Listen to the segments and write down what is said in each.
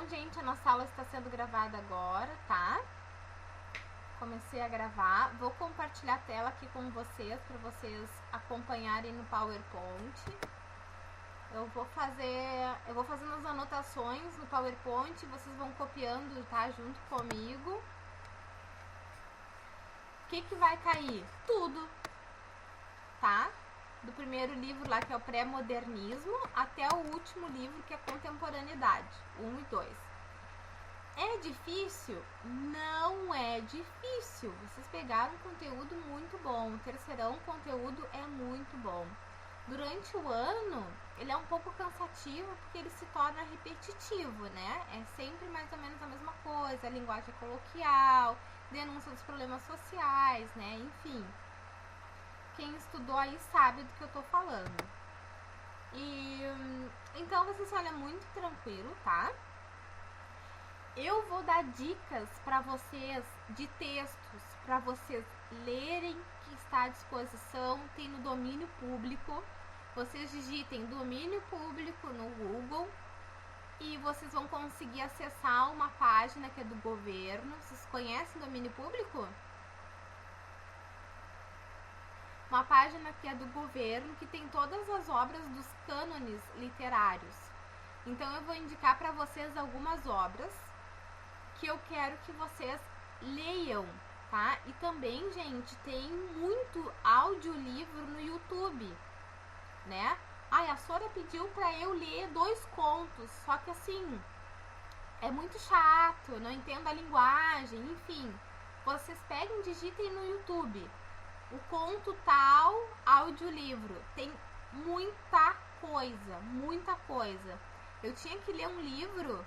Então, gente, a nossa aula está sendo gravada agora, tá? Comecei a gravar. Vou compartilhar a tela aqui com vocês, para vocês acompanharem no PowerPoint. Eu vou fazendo as anotações no PowerPoint, vocês vão copiando, tá? Junto comigo. O que vai cair? Tudo, tá? Do primeiro livro lá, que é o pré-modernismo, até o último livro, que é contemporaneidade, 1 e 2. É difícil? Não é difícil. Vocês pegaram um conteúdo muito bom. O terceirão, o conteúdo é muito bom. Durante o ano, ele é um pouco cansativo, porque ele se torna repetitivo, né? É sempre mais ou menos a mesma coisa, a linguagem coloquial, denúncia dos problemas sociais, né? Enfim. Quem estudou aí sabe do que eu tô falando. Então, vocês olham muito tranquilo, tá? Eu vou dar dicas para vocês de textos, para vocês lerem, que está à disposição, tem no domínio público. Vocês digitem domínio público no Google e vocês vão conseguir acessar uma página que é do governo. Vocês conhecem domínio público? Uma página que é do governo, que tem todas as obras dos cânones literários. Então eu vou indicar para vocês algumas obras que eu quero que vocês leiam, tá? E também, gente, tem muito audiolivro no YouTube, né? Ai, a Sora pediu para eu ler 2 contos, só que assim, é muito chato, não entendo a linguagem, enfim. Vocês peguem e digitem no YouTube o conto tal, audiolivro. Tem muita coisa, muita coisa. Eu tinha que ler um livro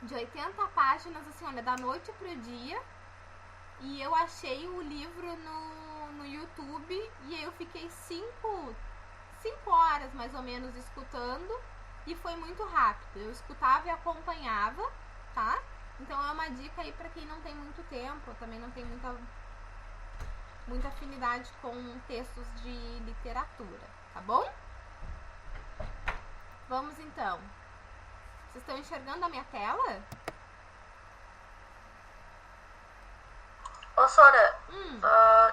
de 80 páginas, assim, olha, da noite pro dia, e eu achei o livro no YouTube, e aí eu fiquei 5 horas, mais ou menos, escutando, e foi muito rápido. Eu escutava e acompanhava, tá? Então é uma dica aí pra quem não tem muito tempo, também não tem muita afinidade com textos de literatura, tá bom? Vamos então. Vocês estão enxergando a minha tela? Ô Sora,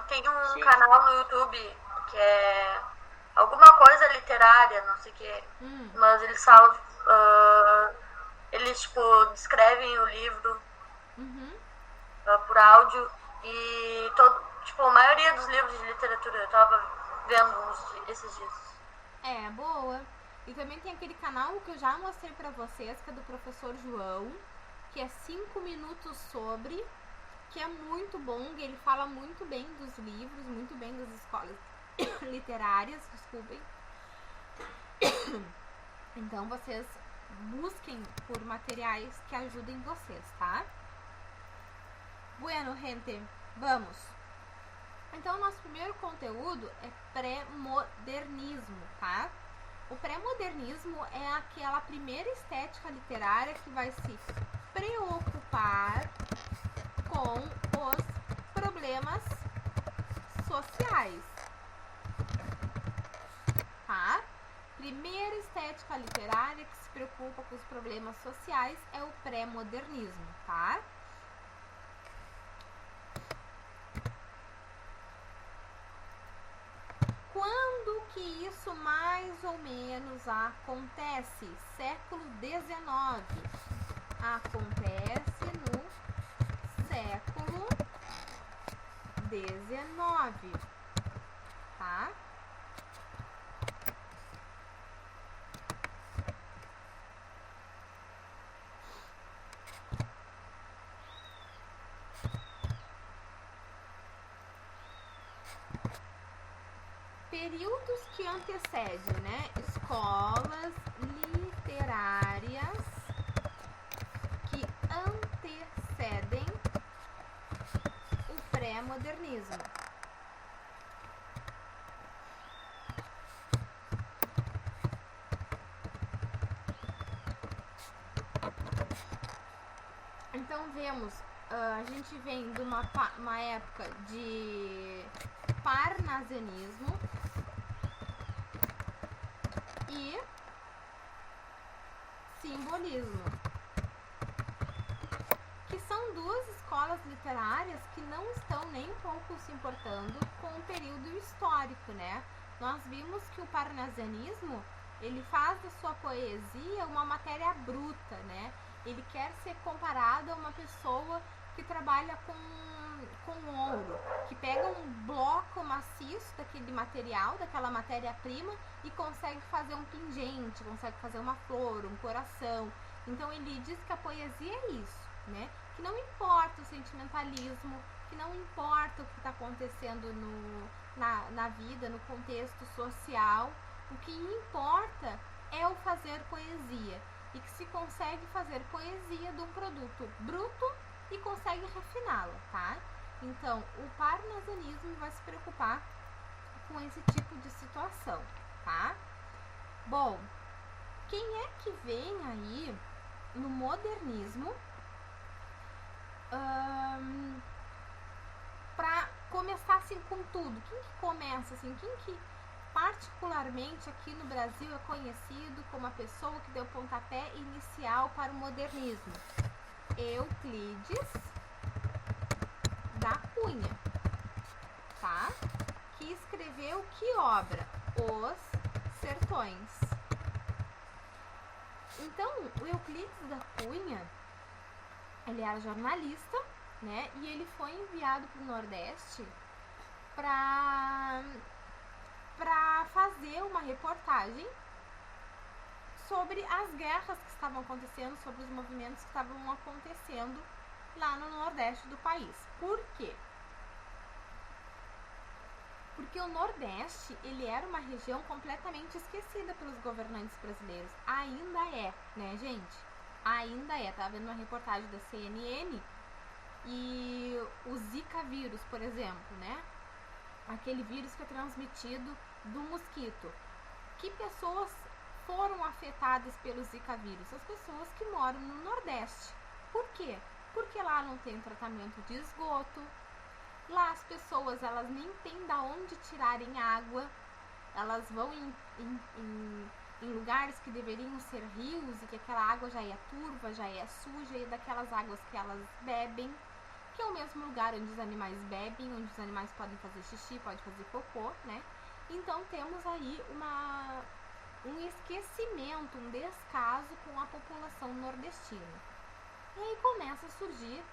tem um canal no YouTube que é alguma coisa literária, não sei o que, mas eles falam, eles tipo descrevem o livro por áudio e a maioria dos livros de literatura eu tava vendo esses dias. É, boa. E também tem aquele canal que eu já mostrei pra vocês, que é do professor João, que é 5 minutos sobre, que é muito bom, ele fala muito bem dos livros, muito bem das escolas literárias, desculpem. Então vocês busquem por materiais que ajudem vocês, tá? Bueno, gente, vamos. Então, o nosso primeiro conteúdo é pré-modernismo, tá? O pré-modernismo é aquela primeira estética literária que vai se preocupar com os problemas sociais, tá? Primeira estética literária que se preocupa com os problemas sociais é o pré-modernismo, tá? Quando que isso mais ou menos acontece? Século XIX. Acontece no século XIX, tá? Períodos que antecedem, né? Escolas literárias que antecedem o pré-modernismo. Então vemos, a gente vem de uma época de parnasianismo e simbolismo. são duas escolas literárias que não estão nem um pouco se importando com o período histórico, né? Nós vimos que o parnasianismo, ele faz da sua poesia uma matéria bruta, né? Ele quer ser comparado a uma pessoa que trabalha com ouro, que pega um bloco maciço daquele material, daquela matéria-prima e consegue fazer um pingente, consegue fazer uma flor, um coração. Então ele diz que a poesia é isso, né? Que não importa o sentimentalismo, que não importa o que está acontecendo na vida, no contexto social, o que importa é o fazer poesia, e que se consegue fazer poesia de um produto bruto e consegue refiná-la, tá? Então, o parnasianismo vai se preocupar com esse tipo de situação, tá? Bom, quem é que vem aí no modernismo para começar assim com tudo? Quem que começa assim? Quem que particularmente aqui no Brasil é conhecido como a pessoa que deu pontapé inicial para o modernismo? Euclides da Cunha, tá? Que escreveu que obra? Os Sertões. Então, o Euclides da Cunha, ele era jornalista, né? E ele foi enviado para o Nordeste para fazer uma reportagem sobre as guerras que estavam acontecendo, sobre os movimentos que estavam acontecendo lá no Nordeste do país. Por quê? Porque o Nordeste, ele era uma região completamente esquecida pelos governantes brasileiros. Ainda é, né, gente? Ainda é. Tava vendo uma reportagem da CNN e o Zika vírus, por exemplo, né? Aquele vírus que é transmitido do mosquito. Que pessoas foram afetadas pelo Zika vírus? As pessoas que moram no Nordeste. Por quê? Porque lá não tem tratamento de esgoto. Lá as pessoas, elas nem têm da onde tirarem água. Elas vão em lugares que deveriam ser rios e que aquela água já é turva, já é suja, e daquelas águas que elas bebem, que é o mesmo lugar onde os animais bebem, onde os animais podem fazer xixi, podem fazer cocô, né? Então temos aí um esquecimento, um descaso com a população nordestina. E aí começa a surgir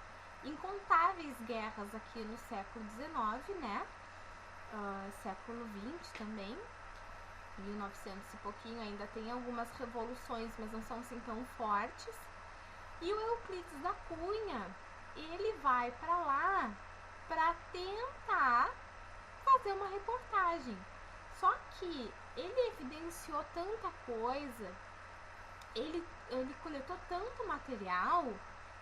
incontáveis guerras aqui no século XIX, né? Século XX também, 1900 e pouquinho, ainda tem algumas revoluções, mas não são assim tão fortes. E o Euclides da Cunha, ele vai para lá para tentar fazer uma reportagem. Só que ele evidenciou tanta coisa, ele coletou tanto material,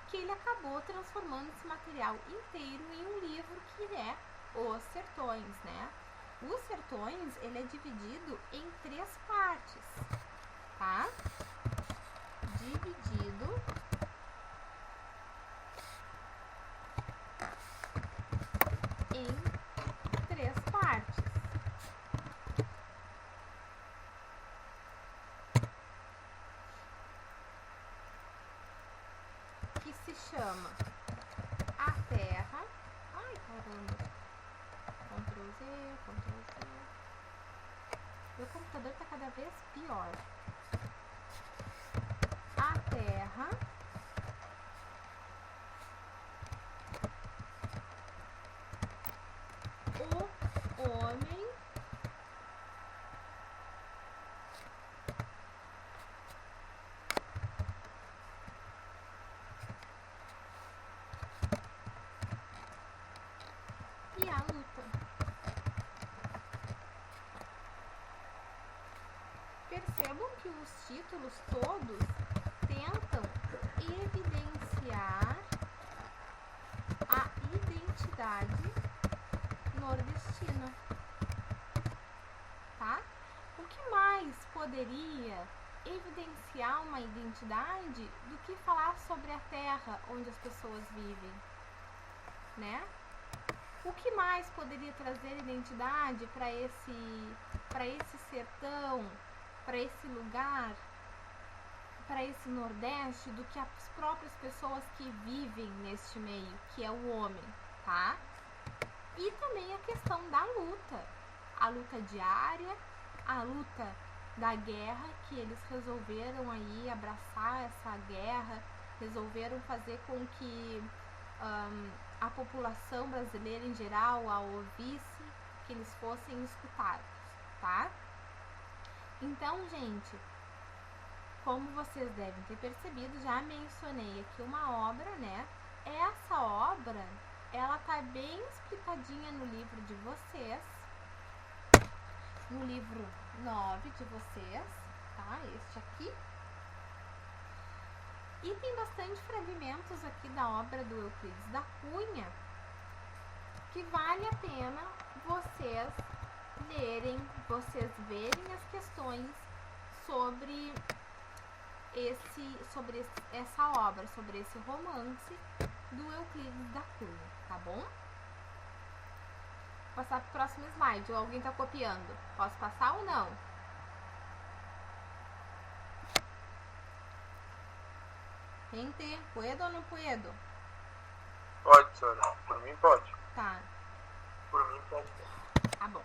que ele acabou transformando esse material inteiro em um livro que é Os Sertões, né? Os Sertões, ele é dividido em 3 partes, tá? Dividido em 3 partes. Que se chama A Terra. Ai, caramba. Ctrl Z, Ctrl Z. Meu computador tá cada vez pior. A Terra, o Homem e a Luta. Percebam que os títulos todos tentam evidenciar a identidade nordestina, tá? O que mais poderia evidenciar uma identidade do que falar sobre a terra onde as pessoas vivem, né? O que mais poderia trazer identidade para esse sertão, para esse lugar para esse Nordeste do que as próprias pessoas que vivem neste meio, que é o homem, tá? E também a questão da luta, a luta diária, a luta da guerra, que eles resolveram aí abraçar essa guerra, resolveram fazer com que a população brasileira em geral a ouvisse, que eles fossem escutados, tá? Então, gente, como vocês devem ter percebido, já mencionei aqui uma obra, né? Essa obra, ela tá bem explicadinha no livro de vocês, no livro 9 de vocês, tá? Este aqui. E tem bastante fragmentos aqui da obra do Euclides da Cunha que vale a pena vocês lerem, vocês verem as questões sobre essa obra, sobre esse romance do Euclides da Cunha, tá bom? Vou passar para o próximo slide, ou alguém está copiando? Posso passar ou não? Gente, puedo ou não puedo? Pode, senhora. Por mim pode. Tá. Por mim pode. Tá bom.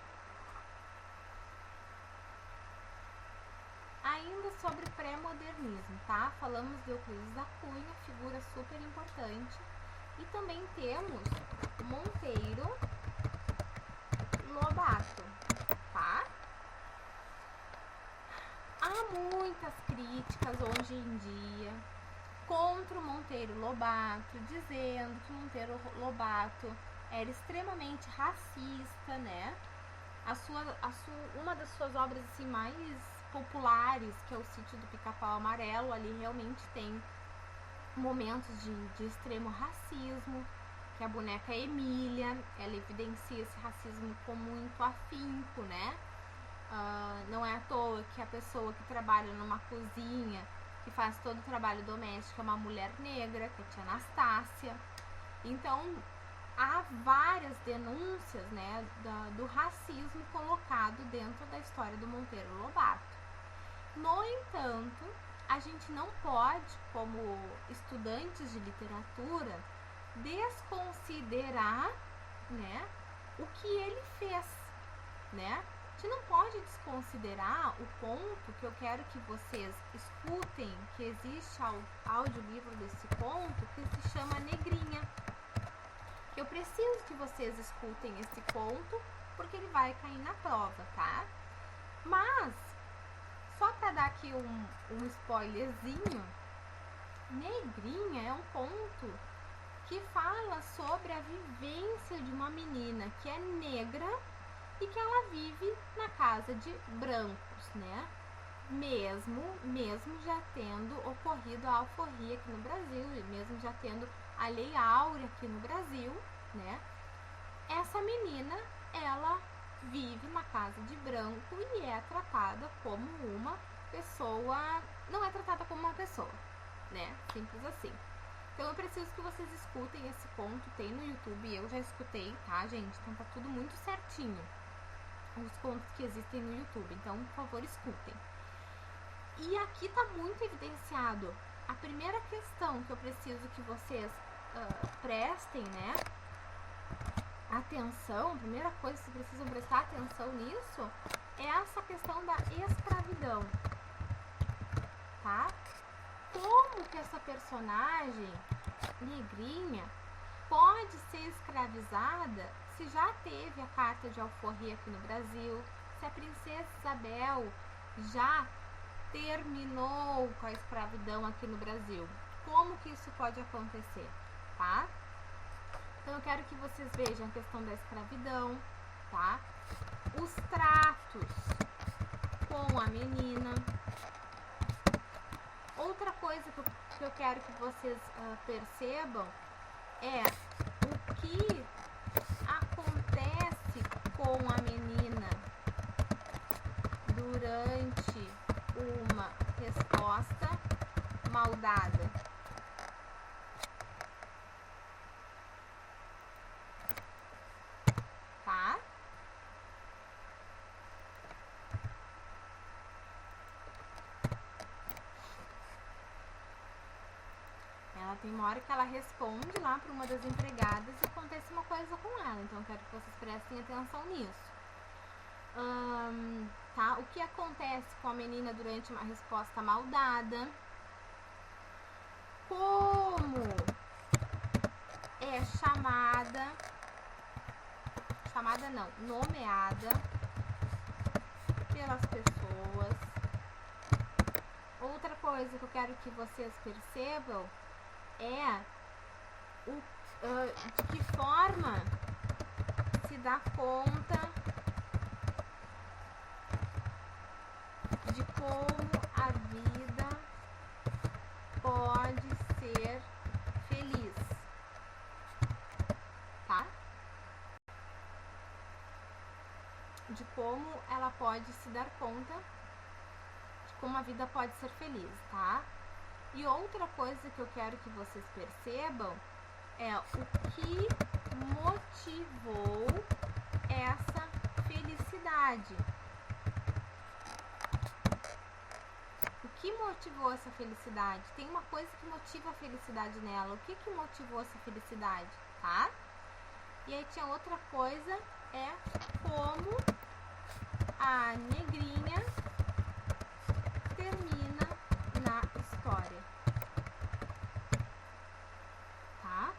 Ainda sobre pré-modernismo, tá? Falamos de Euclides da Cunha, figura super importante. E também temos Monteiro Lobato, tá? Há muitas críticas hoje em dia contra o Monteiro Lobato, dizendo que o Monteiro Lobato era extremamente racista, né? Uma das suas obras assim, mais populares, que é o Sítio do Pica-Pau Amarelo, ali realmente tem momentos de extremo racismo, que a boneca Emília, ela evidencia esse racismo com muito afinco, né? Não é à toa que a pessoa que trabalha numa cozinha, que faz todo o trabalho doméstico, é uma mulher negra, que é a tia Anastácia. Então, há várias denúncias, né, do racismo colocado dentro da história do Monteiro Lobato. No entanto, a gente não pode, como estudantes de literatura, desconsiderar, né, o que ele fez, né? A gente não pode desconsiderar o ponto que eu quero que vocês escutem, que existe audiolivro desse conto, que se chama Negrinha. Eu preciso que vocês escutem esse conto, porque ele vai cair na prova, tá? Mas, só para dar aqui um spoilerzinho, Negrinha é um conto que fala sobre a vivência de uma menina que é negra e que ela vive na casa de brancos, né? Mesmo já tendo ocorrido a alforria aqui no Brasil, e mesmo já tendo a Lei Áurea aqui no Brasil, né? Essa menina, ela vive na casa de branco e é tratada como uma pessoa, não é tratada como uma pessoa, né? Simples assim. Então eu preciso que vocês escutem esse conto, tem no YouTube, eu já escutei, tá, gente? Então tá tudo muito certinho, os contos que existem no YouTube, então por favor escutem. E aqui tá muito evidenciado a primeira questão que eu preciso que vocês prestem, né, atenção, a primeira coisa que vocês precisam prestar atenção nisso é essa questão da escravidão, tá? Como que essa personagem negrinha pode ser escravizada se já teve a carta de alforria aqui no Brasil, se a princesa Isabel já terminou com a escravidão aqui no Brasil? Como que isso pode acontecer, tá? Então eu quero que vocês vejam a questão da escravidão, tá? Os tratos com a menina. Outra coisa que eu quero que vocês percebam é o que acontece com a menina durante uma resposta mal dada. Tá? tem uma hora que ela responde lá para uma das empregadas e acontece uma coisa com ela. Então eu quero que vocês prestem atenção nisso. Tá? O que acontece com a menina durante uma resposta mal dada? Como é nomeada pelas pessoas. Outra coisa que eu quero que vocês percebam é de que forma se dá conta de como a vida pode ser feliz, tá? De como ela pode se dar conta de como a vida pode ser feliz, tá? E outra coisa que eu quero que vocês percebam é o que motivou essa felicidade. O que motivou essa felicidade? Tem uma coisa que motiva a felicidade nela. O que motivou essa felicidade, tá? E aí tinha outra coisa, é como a negrinha termina na história. Tá?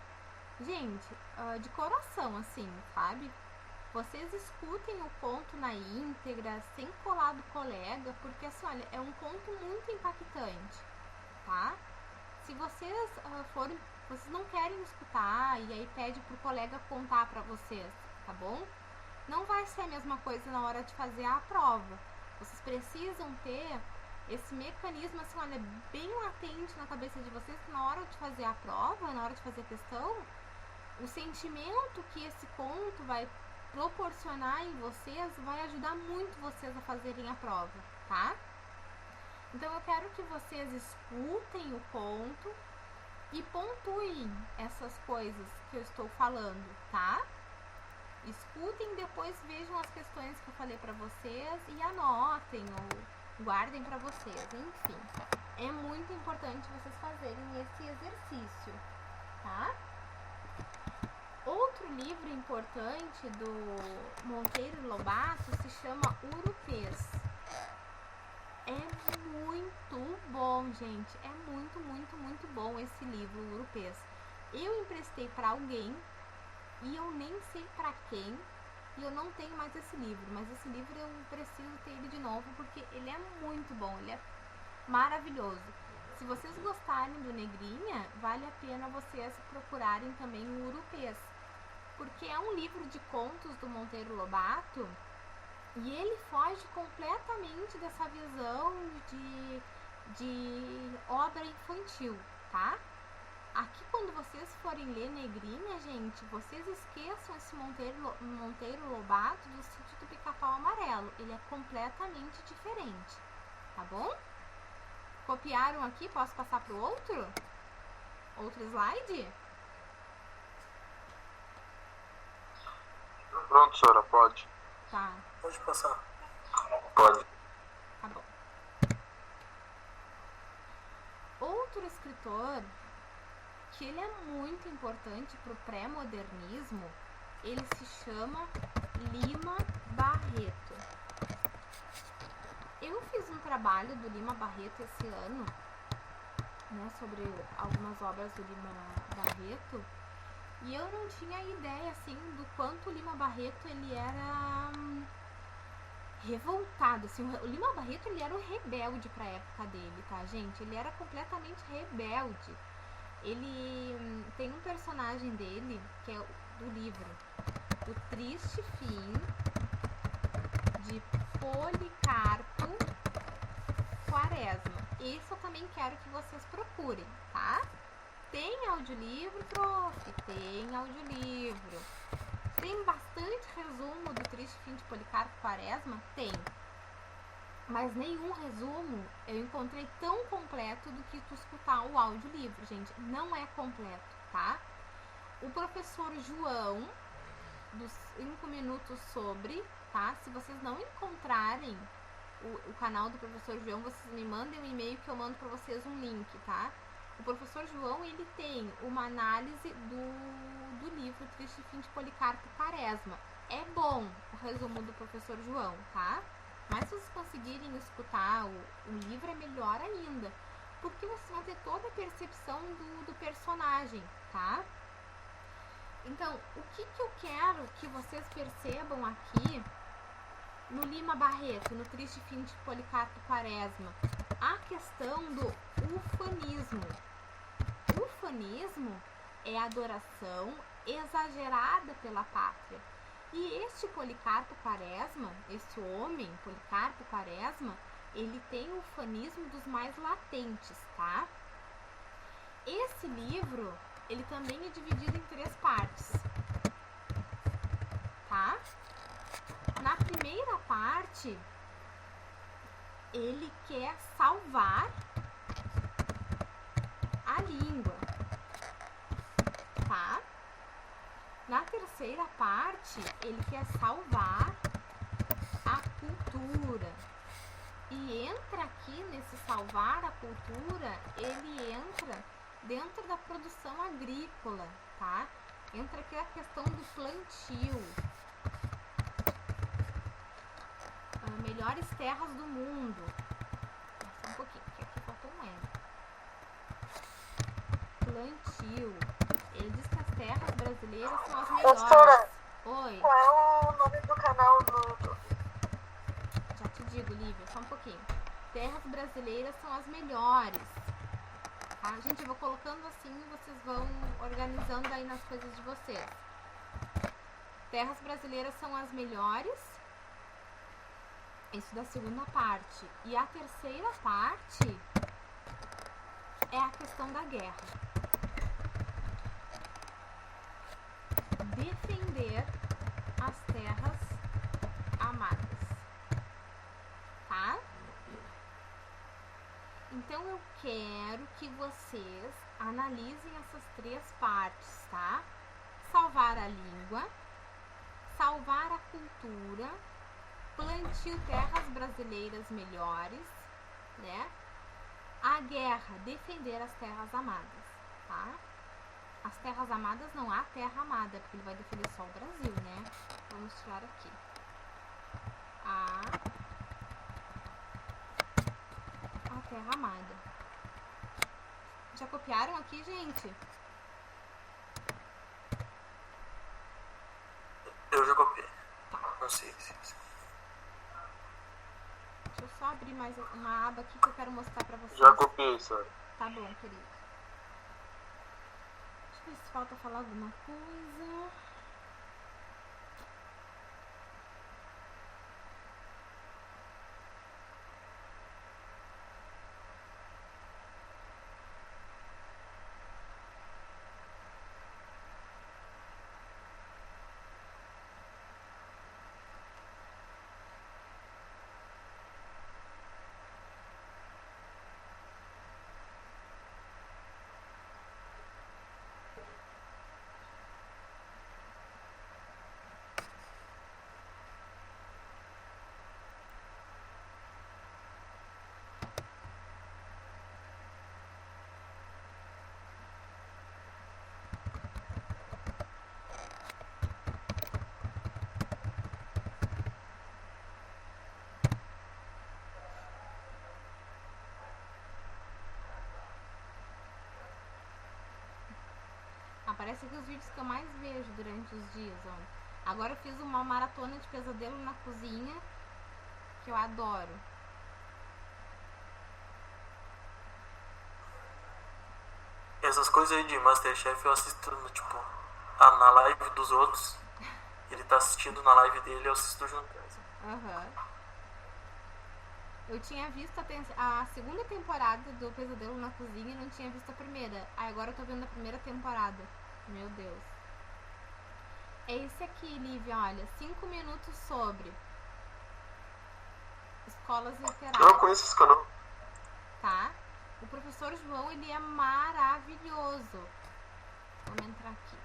Gente, de coração, assim, sabe? Vocês escutem o conto na íntegra, sem colar do colega, porque assim, olha, é um conto muito impactante, tá? Se vocês vocês não querem escutar e aí pede pro colega contar pra vocês, tá bom? Não vai ser a mesma coisa na hora de fazer a prova. Vocês precisam ter esse mecanismo, assim, olha, bem latente na cabeça de vocês, que na hora de fazer a prova, na hora de fazer a questão, o sentimento que esse conto vai proporcionar em vocês vai ajudar muito vocês a fazerem a prova, tá? Então eu quero que vocês escutem o conto e pontuem essas coisas que eu estou falando, tá? Escutem, depois vejam as questões que eu falei pra vocês e anotem ou guardem pra vocês, enfim. É muito importante vocês fazerem esse exercício, tá? Outro livro importante do Monteiro Lobato se chama Urupês. É muito bom, gente. É muito, muito, muito bom esse livro, Urupês. Eu emprestei para alguém e eu nem sei para quem e eu não tenho mais esse livro. Mas esse livro eu preciso ter ele de novo porque ele é muito bom, ele é maravilhoso. Se vocês gostarem do Negrinha, vale a pena vocês procurarem também o Urupês. Porque é um livro de contos do Monteiro Lobato e ele foge completamente dessa visão de obra infantil, tá? Aqui, quando vocês forem ler Negrinha, gente, vocês esqueçam esse Monteiro Lobato do Sítio do Pica-Pau Amarelo. Ele é completamente diferente, tá bom? Copiaram aqui? Posso passar pro outro? Outro slide? Pronto, senhora, pode. Tá. Pode passar. Pode. Tá bom. Outro escritor que ele é muito importante para o pré-modernismo, ele se chama Lima Barreto. Eu fiz um trabalho do Lima Barreto esse ano, né, sobre algumas obras do Lima Barreto, e eu não tinha ideia, assim, do quanto o Lima Barreto, ele era revoltado, assim. O Lima Barreto, ele era o rebelde pra época dele, tá, gente? Ele era completamente rebelde. Ele tem um personagem dele, que é do livro O Triste Fim de Policarpo Quaresma. Esse eu também quero que vocês procurem, tá? Tem audiolivro, prof? Tem audiolivro. Tem bastante resumo do Triste Fim de Policarpo Quaresma? Tem. Mas nenhum resumo eu encontrei tão completo do que tu escutar o audiolivro, gente. Não é completo, tá? O professor João, dos 5 minutos sobre, tá? Se vocês não encontrarem o canal do professor João, vocês me mandem um e-mail que eu mando pra vocês um link, tá? O professor João, ele tem uma análise do livro Triste Fim de Policarpo Quaresma. É bom o resumo do professor João, tá? Mas se vocês conseguirem escutar o livro, é melhor ainda. Porque vocês vão ter toda a percepção do personagem, tá? Então, o que eu quero que vocês percebam aqui no Lima Barreto, no Triste Fim de Policarpo Quaresma? A questão do ufanismo. Ufanismo é adoração exagerada pela pátria. E este Policarpo Quaresma, este homem, Policarpo Quaresma, ele tem o ufanismo dos mais latentes, tá? Esse livro, ele também é dividido em 3 partes, tá? Na primeira parte, ele quer salvar a língua, tá? Na terceira parte, ele quer salvar a cultura. E entra aqui nesse salvar a cultura, ele entra dentro da produção agrícola, tá? Entra aqui a questão do plantio. Melhores terras do mundo. Só um pouquinho, que aqui faltou um L. Plantio. Ele diz que as terras brasileiras são as melhores. Professora, oi. Qual é o nome do canal no YouTube? Já te digo, Lívia, só um pouquinho. Terras brasileiras são as melhores. Tá? Gente, eu vou colocando assim, vocês vão organizando aí nas coisas de vocês. Terras brasileiras são as melhores. Isso da segunda parte. E a terceira parte é a questão da guerra. Defender as terras amadas. Tá? Então eu quero que vocês analisem essas 3 partes, tá? Salvar a língua, salvar a cultura, plantio terras brasileiras melhores, né? A guerra, defender as terras amadas, tá? As terras amadas não há terra amada, porque ele vai defender só o Brasil, né? Vamos tirar aqui. A terra amada. Já copiaram aqui, gente? Eu já copiei. Tá. Não sei. Deixa eu só abrir mais uma aba aqui que eu quero mostrar pra vocês. Já copiei, senhora. Tá bom, querido. Deixa eu ver se falta falar alguma coisa. Aparece aqui os vídeos que eu mais vejo durante os dias, ó. Agora eu fiz uma maratona de Pesadelo na Cozinha, que eu adoro. Essas coisas aí de Masterchef eu assisto, tipo, na live dos outros. Ele tá assistindo na live dele, eu assisto junto. Aham. Eu tinha visto a segunda temporada do Pesadelo na Cozinha e não tinha visto a primeira. Aí agora eu tô vendo a primeira temporada. Meu Deus. É esse aqui, Lívia, olha. 5 minutos sobre escolas literárias. Eu não conheço esse canal. Tá? O professor João, ele é maravilhoso. Vamos entrar aqui.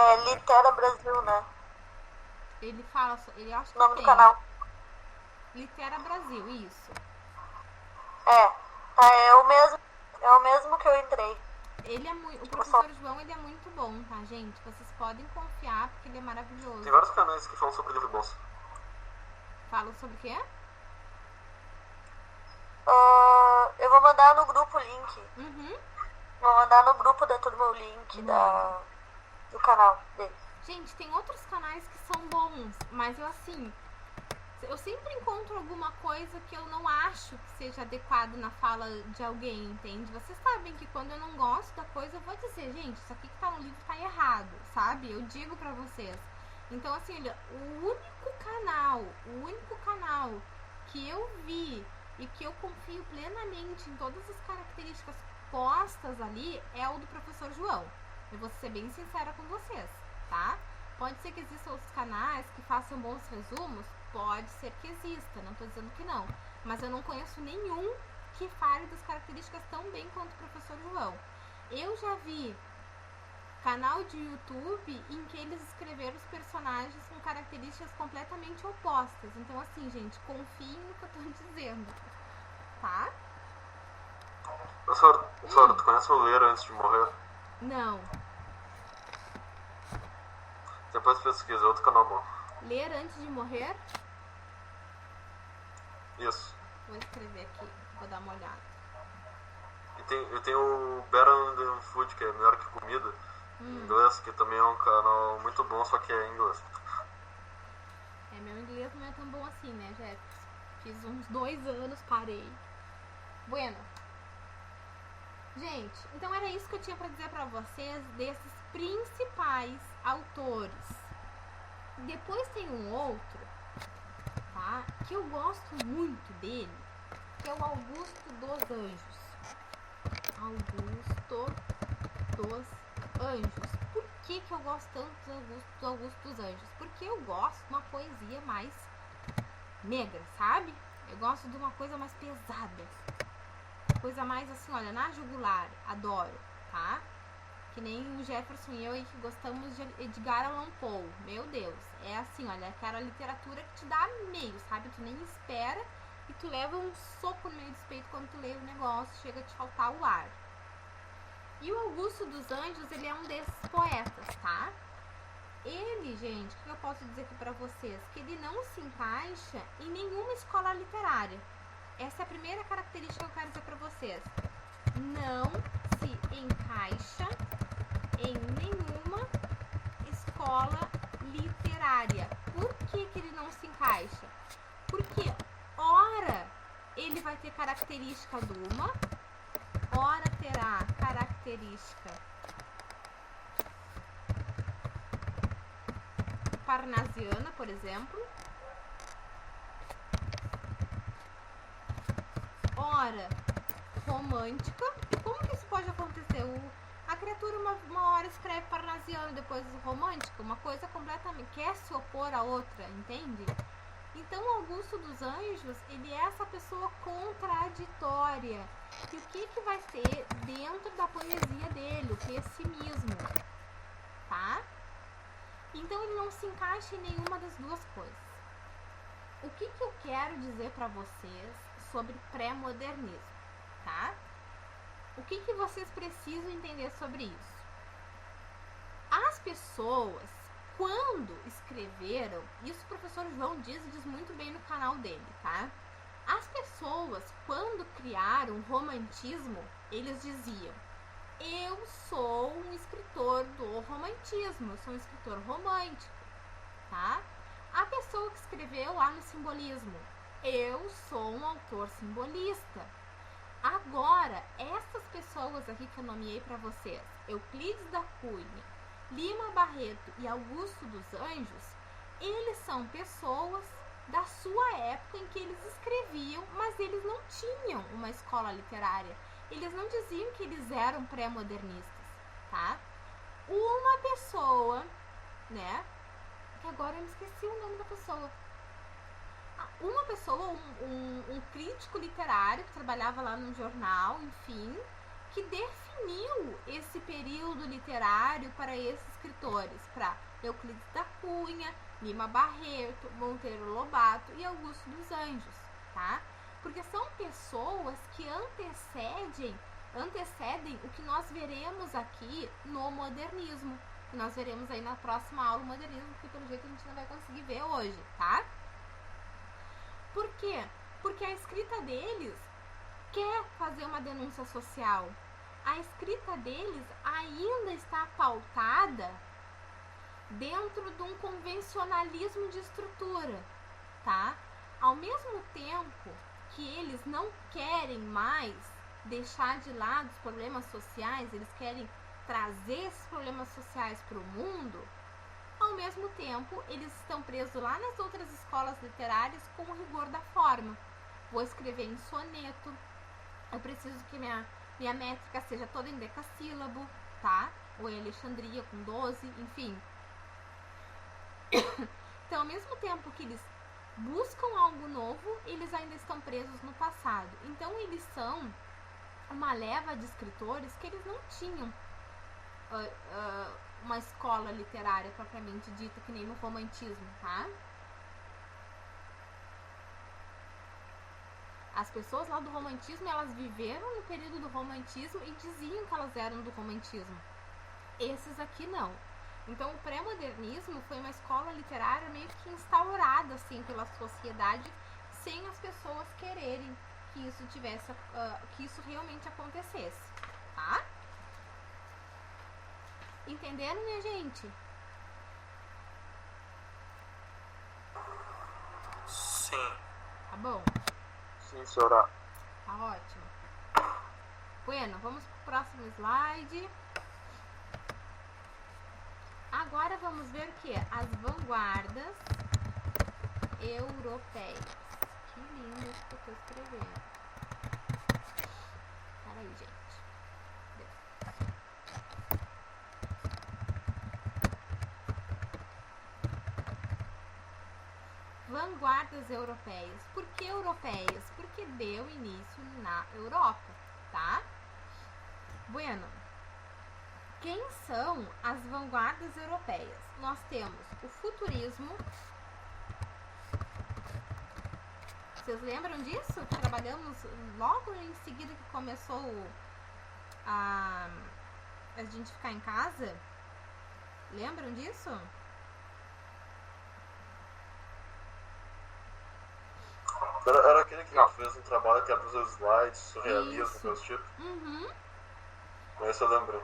É Litera Brasil, né? Ele fala, ele acha que o nome tem. do canal. Litera Brasil, isso. Tá, é o mesmo que eu entrei. Ele é muito, o professor João, ele é muito bom, tá, gente? Vocês podem confiar, porque ele é maravilhoso. Tem vários canais que falam sobre livro bolsa. Falam sobre o quê? Eu vou mandar no grupo o link. Uhum. Vou mandar no grupo da turma o link do canal dele. Gente, tem outros canais que são bons, mas eu sempre encontro alguma coisa que eu não acho que seja adequado na fala de alguém, entende? Vocês sabem que quando eu não gosto da coisa, eu vou dizer, gente, isso aqui que tá no livro tá errado, sabe? Eu digo pra vocês. Então, assim, olha, o único canal que eu vi e que eu confio plenamente em todas as características postas ali é o do professor João. Eu vou ser bem sincera com vocês, tá? Pode ser que existam outros canais que façam bons resumos, pode ser que exista, não tô dizendo que não. Mas eu não conheço nenhum que fale das características tão bem quanto o professor João. Eu já vi canal de YouTube em que eles escreveram os personagens com características completamente opostas. Então, assim, gente, confiem no que eu tô dizendo, tá? Professor, tu conhece o Ler Antes de Morrer? Não. Depois pesquisa, outro canal bom. Ler Antes de Morrer? Isso. Vou escrever aqui, vou dar uma olhada. E tem o Better Than Food, que é melhor que comida, em inglês, que também é um canal muito bom, só que é em inglês. Meu inglês não é tão bom assim, né, Jefferson? Fiz uns 2 anos, parei. Bueno. Gente, então era isso que eu tinha pra dizer pra vocês desses principais autores. Depois tem um outro, tá? Que eu gosto muito dele, que é o Augusto dos Anjos. Augusto dos Anjos. Por que eu gosto tanto do Augusto dos Anjos? Porque eu gosto de uma poesia mais negra, sabe? Eu gosto de uma coisa mais pesada. Coisa mais assim, olha, na jugular. Adoro, tá? Que nem o Jefferson e eu aí que gostamos de Edgar Allan Poe. Meu Deus, é assim, olha, aquela literatura que te dá meio, sabe? Tu nem espera e tu leva um soco no meio do peito quando tu lê o negócio, chega a te faltar o ar. E o Augusto dos Anjos, ele é um desses poetas, tá? Ele, gente, o que eu posso dizer aqui pra vocês? Que ele não se encaixa em nenhuma escola literária. Essa é a primeira característica que eu quero dizer pra vocês. Não se encaixa em nenhuma escola literária. Por que ele não se encaixa? Porque, ora, ele vai ter característica de uma, ora terá característica parnasiana, por exemplo. Ora romântica. Como que isso pode acontecer? A criatura uma hora escreve parnasiano, depois romântica, uma coisa completamente quer se opor a outra, entende? Então Augusto dos Anjos, ele é essa pessoa contraditória. E o que vai ter dentro da poesia dele? O pessimismo, tá? Então ele não se encaixa em nenhuma das duas coisas. O que eu quero dizer pra vocês sobre pré-modernismo, tá? O que vocês precisam entender sobre isso? As pessoas, quando escreveram, isso o professor João diz muito bem no canal dele, tá? As pessoas, quando criaram o romantismo, eles diziam: eu sou um escritor do romantismo, eu sou um escritor romântico, tá? A pessoa que escreveu lá no simbolismo: eu sou um autor simbolista. Agora, essas pessoas aqui que eu nomeei para vocês, Euclides da Cunha, Lima Barreto e Augusto dos Anjos, eles são pessoas da sua época em que eles escreviam, mas eles não tinham uma escola literária. Eles não diziam que eles eram pré-modernistas, tá? Uma pessoa, né? Que agora eu me esqueci o nome da pessoa. Uma pessoa, um crítico literário que trabalhava lá num jornal, enfim, que definiu definiu esse período literário para esses escritores, para Euclides da Cunha, Lima Barreto, Monteiro Lobato e Augusto dos Anjos, tá? Porque são pessoas que antecedem o que nós veremos aqui no modernismo. Que nós veremos aí na próxima aula o modernismo, porque pelo jeito a gente não vai conseguir ver hoje, tá? Por quê? Porque a escrita deles quer fazer uma denúncia social. A escrita deles ainda está pautada dentro de um convencionalismo de estrutura, tá? Ao mesmo tempo que eles não querem mais deixar de lado os problemas sociais, eles querem trazer esses problemas sociais para o mundo, ao mesmo tempo eles estão presos lá nas outras escolas literárias com o rigor da forma. Vou escrever em soneto, eu preciso que minha métrica seja toda em decassílabo, tá? Ou em Alexandria com 12, enfim. Então, ao mesmo tempo que eles buscam algo novo, eles ainda estão presos no passado. Então, eles são uma leva de escritores que eles não tinham uma escola literária propriamente dita, que nem no romantismo, tá? As pessoas lá do romantismo, elas viveram no período do romantismo e diziam que elas eram do romantismo. Esses aqui não. Então, o pré-modernismo foi uma escola literária meio que instaurada, assim, pela sociedade, sem as pessoas quererem que isso que isso realmente acontecesse, tá? Entenderam, minha gente? Sim. Tá bom? Sim, senhora. Tá ótimo. Bueno, vamos pro próximo slide. Agora vamos ver o que? As vanguardas europeias. Que lindo isso que eu tô escrevendo. Peraí, gente. Vanguardas europeias. Por que europeias? Porque deu início na Europa, tá? Bueno, quem são as vanguardas europeias? Nós temos o futurismo. Vocês lembram disso? Trabalhamos logo em seguida que começou a gente ficar em casa. Lembram disso? Era aquele que fez um trabalho que abriu os slides, surrealismo, coisa tipo. Uhum. Esse eu lembrei.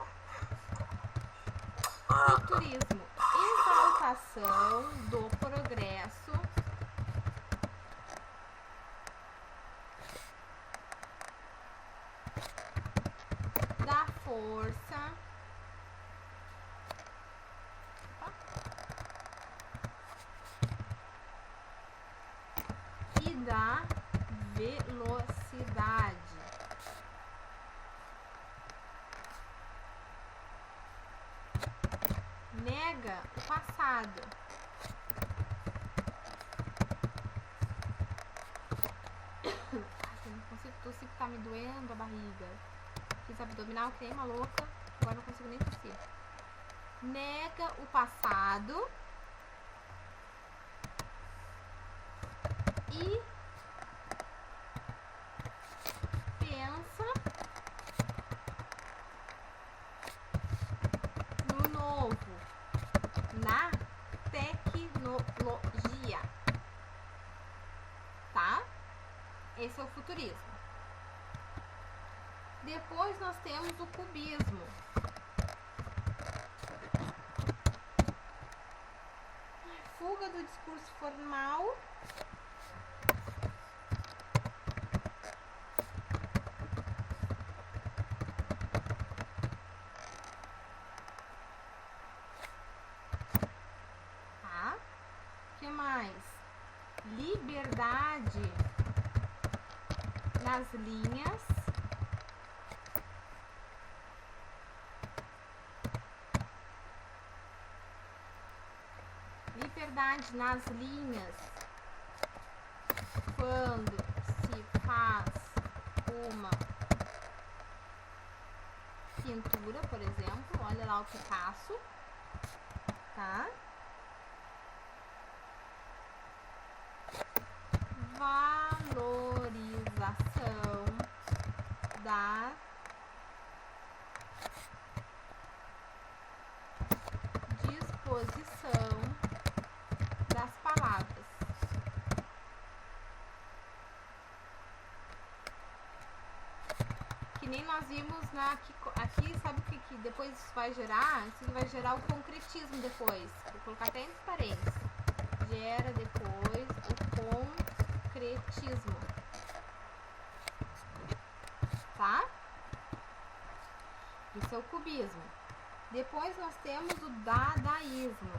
Futurismo, exaltação do progresso da força e da velocidade. Nega o passado. Eu não consigo tossir porque tá me doendo a barriga. Fiz abdominal que nem uma louca. Agora não consigo nem tossir. Nega o passado e pensa no novo, na tecnologia, tá? Esse é o futurismo. Depois nós temos o cubismo. Fuga do discurso formal liberdade nas linhas, liberdade nas linhas quando se faz uma cintura, por exemplo. Olha lá o Picasso, tá? Valorização da disposição das palavras. Que nem nós vimos aqui, sabe o que depois isso vai gerar? Isso vai gerar o concretismo depois. Vou colocar até entre parênteses. Gera depois o concretismo. Tá? Isso é o cubismo. Depois nós temos o dadaísmo.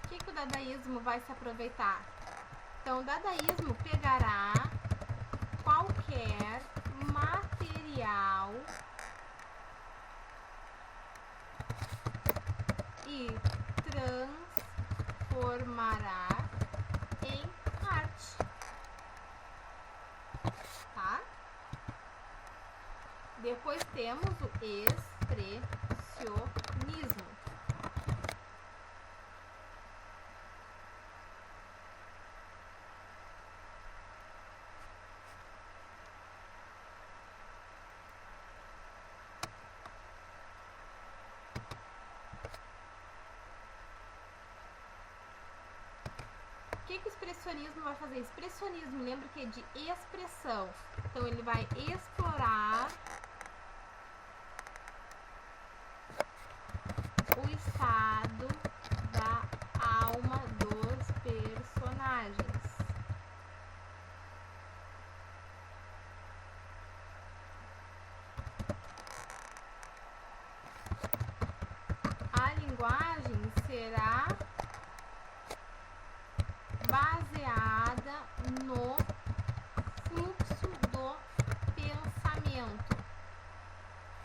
O que o dadaísmo vai se aproveitar? Então, o dadaísmo pegará qualquer material e transformará em arte, tá? Depois temos o expressionismo. O que o expressionismo vai fazer? Expressionismo, lembra que é de expressão. Então, ele vai explorar o estado da alma dos personagens. A linguagem será baseada no fluxo do pensamento.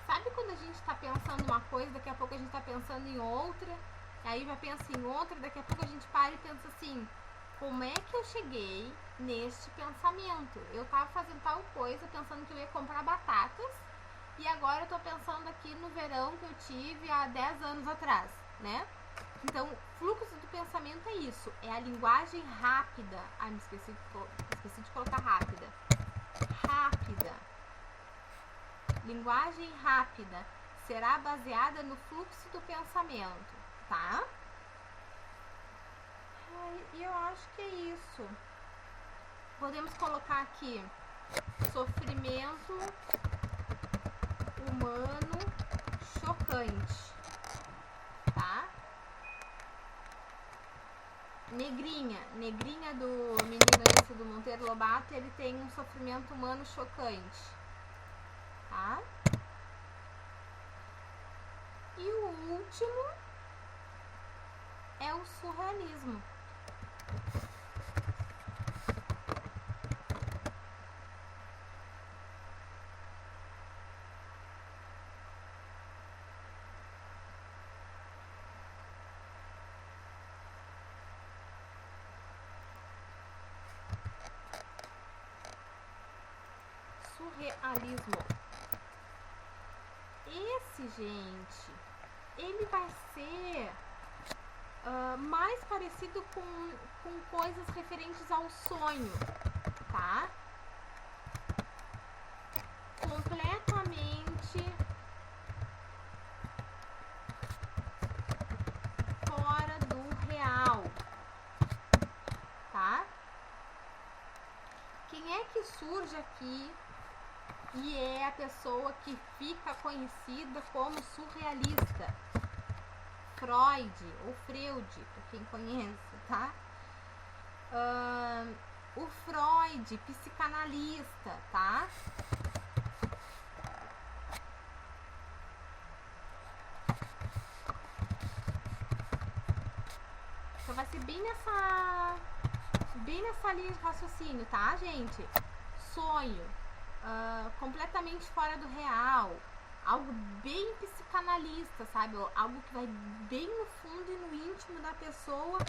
Sabe quando a gente está pensando uma coisa, daqui a pouco a gente está pensando em outra, aí já pensa em outra, daqui a pouco a gente para e pensa assim, como é que eu cheguei neste pensamento? Eu estava fazendo tal coisa, pensando que eu ia comprar batatas, e agora eu estou pensando aqui no verão que eu tive há 10 anos atrás, né? Então, fluxo do pensamento é isso, é a linguagem rápida. Ah, me esqueci de colocar rápida. Rápida. Linguagem rápida será baseada no fluxo do pensamento, tá? E eu acho que é isso. Podemos colocar aqui sofrimento humano chocante, tá? Negrinha do Menino Esse do Monteiro Lobato, ele tem um sofrimento humano chocante, tá? E o último é o surrealismo. Surrealismo. Esse, gente, ele vai ser mais parecido com coisas referentes ao sonho, tá? Completamente fora do real, tá? Quem é que surge aqui e é a pessoa que fica conhecida como surrealista? Freud, ou Freud, pra quem conhece, tá? O Freud, psicanalista, tá? Então vai ser bem nessa linha de raciocínio, tá, gente? Sonho, completamente fora do real, algo bem psicanalista, sabe? Algo que vai bem no fundo e no íntimo da pessoa.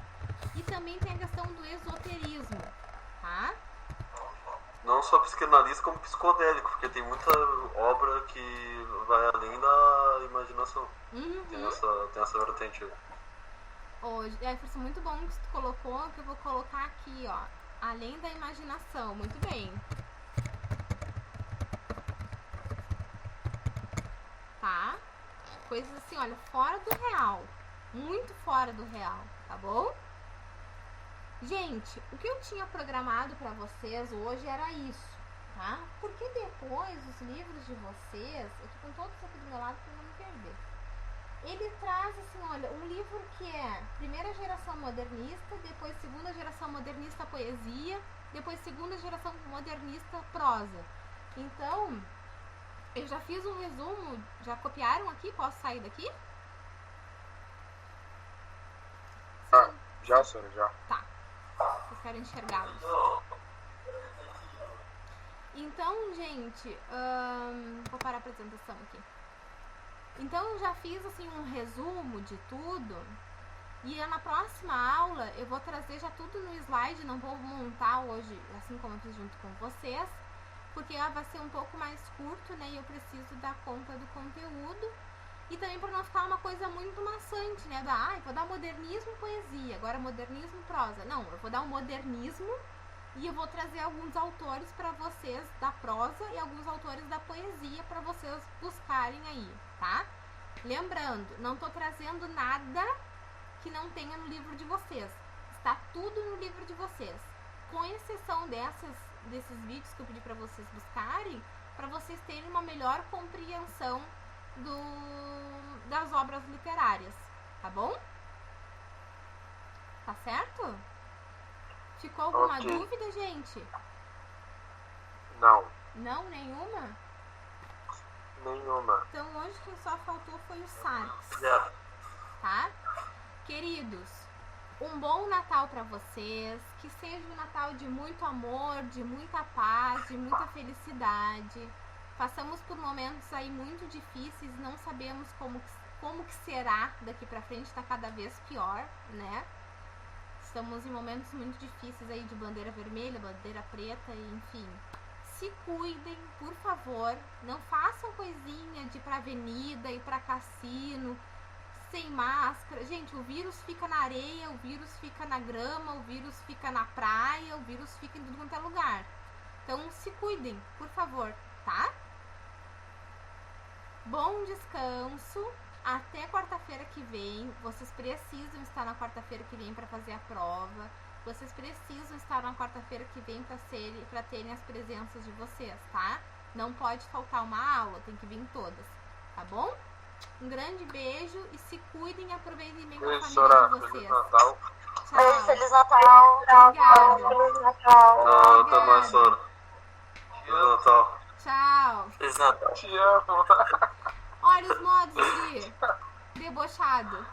E também tem a questão do esoterismo, tá? Não só psicanalista, como psicodélico, porque tem muita obra que vai além da imaginação. Tem essa vertente aí. Foi muito bom que tu colocou, que eu vou colocar aqui, ó. Além da imaginação, muito bem. Tá? Coisas assim, olha, fora do real. Muito fora do real, tá bom? Gente, o que eu tinha programado pra vocês hoje era isso, tá? Porque depois os livros de vocês, eu tô com todos aqui do meu lado pra não me perder. Ele traz assim, olha, um livro que é primeira geração modernista, depois segunda geração modernista poesia, depois segunda geração modernista prosa. Então, eu já fiz um resumo, já copiaram aqui? Posso sair daqui? Já, senhora, já. Tá. Vocês querem enxergá-los. Então, gente, vou parar a apresentação aqui. Então, eu já fiz assim um resumo de tudo. E na próxima aula eu vou trazer já tudo no slide. Não vou montar hoje, assim como eu fiz junto com vocês, porque ela vai ser um pouco mais curto, né? E eu preciso dar conta do conteúdo. E também para não ficar uma coisa muito maçante, né? Eu vou dar modernismo poesia, agora modernismo prosa. Não, eu vou dar um modernismo e eu vou trazer alguns autores para vocês da prosa e alguns autores da poesia para vocês buscarem aí, tá? Lembrando, não tô trazendo nada que não tenha no livro de vocês. Está tudo no livro de vocês. Com exceção desses vídeos que eu pedi para vocês buscarem, para vocês terem uma melhor compreensão das obras literárias, tá bom? Tá certo? Ficou alguma dúvida, gente? Não. Não? Nenhuma? Nenhuma. Então hoje quem só faltou foi o Sarx, tá? Queridos, um bom Natal pra vocês, que seja um Natal de muito amor, de muita paz, de muita felicidade. Passamos por momentos aí muito difíceis, não sabemos como que será daqui pra frente, tá cada vez pior, né? Estamos em momentos muito difíceis aí de bandeira vermelha, bandeira preta, e enfim. Se cuidem, por favor, não façam coisinha de ir pra avenida, ir pra cassino, sem máscara. Gente, o vírus fica na areia, o vírus fica na grama, o vírus fica na praia, o vírus fica em tudo quanto é lugar. Então se cuidem, por favor, tá? Bom descanso, até quarta-feira que vem. Vocês precisam estar na quarta-feira que vem para fazer a prova. Vocês precisam estar na quarta-feira que vem para terem as presenças de vocês, tá? Não pode faltar uma aula, tem que vir todas, tá bom? Um grande beijo e se cuidem e aproveitem bem com a família de vocês. Feliz Natal. Tchau. Feliz Natal. Obrigada. Feliz Natal. Até mais, Sora. Feliz Natal. Tchau. Feliz Natal. Te amo. Olha os modos de debochado.